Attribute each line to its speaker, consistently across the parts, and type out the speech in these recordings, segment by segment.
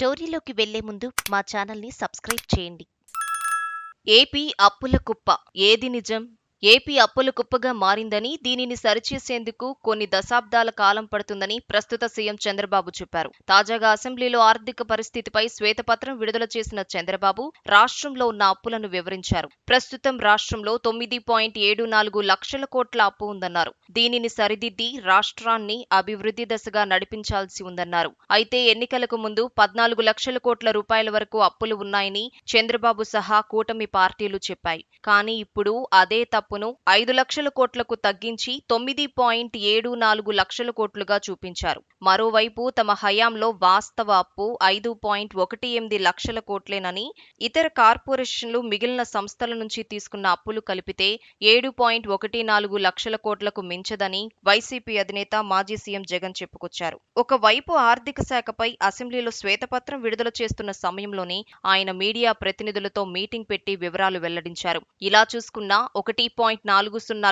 Speaker 1: స్టోరీలోకి వెళ్లే ముందు మా ఛానల్ని సబ్స్క్రైబ్ చేయండి. ఏపీ అప్పుల కుప్ప. ఏది నిజం? ఏపీ అప్పుల కుప్పగా మారిందని, దీనిని సరిచేసేందుకు కొన్ని దశాబ్దాల కాలం పడుతుందని ప్రస్తుత సీఎం చంద్రబాబు చెప్పారు. తాజాగా అసెంబ్లీలో ఆర్థిక పరిస్థితిపై శ్వేతపత్రం విడుదల చేసిన చంద్రబాబు రాష్ట్రంలో ఉన్న అప్పులను వివరించారు. ప్రస్తుతం రాష్ట్రంలో 9.74 లక్షల కోట్ల అప్పు ఉందన్నారు. దీనిని సరిదిద్ది రాష్ట్రాన్ని అభివృద్ధి దశగా నడిపించాల్సి ఉందన్నారు. అయితే ఎన్నికలకు ముందు 14 లక్షల కోట్ల రూపాయల వరకు అప్పులు ఉన్నాయని చంద్రబాబు సహా కూటమి పార్టీలు చెప్పాయి. కానీ ఇప్పుడు అదే తప్పును 5 లక్షల కోట్లకు తగ్గించి 9.74 లక్షల కోట్లుగా చూపించారు. మరోవైపు తమ హయాంలో వాస్తవ అప్పు 5.18 లక్షల కోట్లేనని, ఇతర కార్పొరేషన్లు మిగిలిన సంస్థల నుంచి తీసుకున్న అప్పులు కలిపితే 7.14 లక్షల కోట్లకు మించదని వైసీపీ అధినేత మాజీ సీఎం జగన్ చెప్పుకొచ్చారు. ఒకవైపు ఆర్థిక శాఖపై అసెంబ్లీలో శ్వేతపత్రం విడుదల చేస్తున్న సమయంలోనే ఆయన మీడియా ప్రతినిధులతో మీటింగ్ పెట్టి వివరాలు వెల్లడించారు. ఇలా చూసుకున్నా 1.40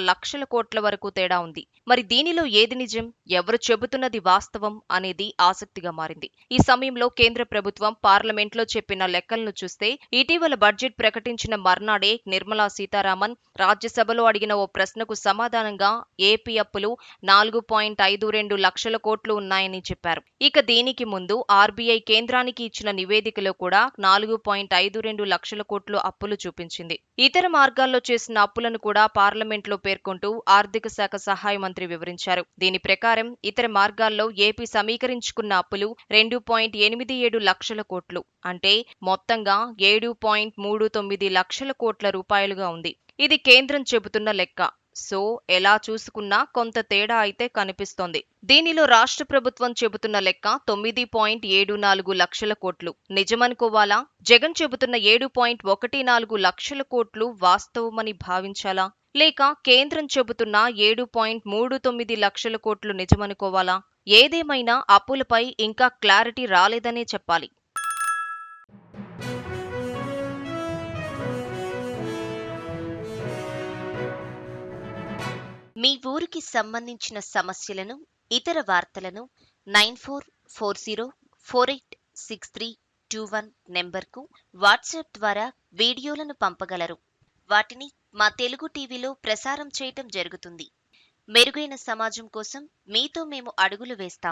Speaker 1: లక్షల కోట్ల వరకు తేడా ఉంది. మరి దీనిలో ఏది నిజం, ఎవరు చెబుతున్నది వాస్తవం అనేది ఆసక్తిగా మారింది. ఈ సమయంలో కేంద్ర ప్రభుత్వం పార్లమెంట్లో చెప్పిన లెక్కలను చూస్తే, ఇటీవల బడ్జెట్ ప్రకటించిన మర్నాడే నిర్మలా సీతారామన్ రాజ్యసభలో అడిగిన ఓ ప్రశ్నకు సమాధానంగా ఏపీ అప్పులు 4.52 లక్షల కోట్లు ఉన్నాయని చెప్పారు. ఇక దీనికి ముందు ఆర్బీఐ కేంద్రానికి ఇచ్చిన నివేదికలో కూడా 4.52 లక్షల కోట్లు అప్పులు చూపించింది. ఇతర మార్గాల్లో చేసిన అప్పులను కూడా పార్లమెంట్లో పేర్కొంటూ ఆర్థిక శాఖ సహాయ మంత్రి వివరించారు. దీని ప్రకారం ఇతర మార్గాల్లో ఏపీ సమీకరించుకున్న అప్పులు 2.87 లక్షల కోట్లు, అంటే మొత్తంగా 7.39 లక్షల కోట్ల రూపాయలుగా ఉంది. ఇది కేంద్రం చెబుతున్న లెక్క. సో ఎలా చూసుకున్నా కొంత తేడా అయితే కనిపిస్తోంది. దీనిలో రాష్ట్ర ప్రభుత్వం చెబుతున్న లెక్క 9.74 లక్షల కోట్లు నిజమనుకోవాలా? జగన్ చెబుతున్న 7.14 లక్షల కోట్లు వాస్తవమని భావించాలా? లేక కేంద్రం చెబుతున్న 7.39 లక్షల కోట్లు నిజమనుకోవాలా? ఏదేమైనా అప్పులపై ఇంకా క్లారిటీ రాలేదనే చెప్పాలి. మీ ఊరికి సంబంధించిన సమస్యలను, ఇతర వార్తలను 9440486321 నెంబర్కు వాట్సాప్ ద్వారా వీడియోలను పంపగలరు. వాటిని మా తెలుగు టీవీలో ప్రసారం చేయటం జరుగుతుంది. మెరుగైన సమాజం కోసం మీతో మేము అడుగులు వేస్తాం.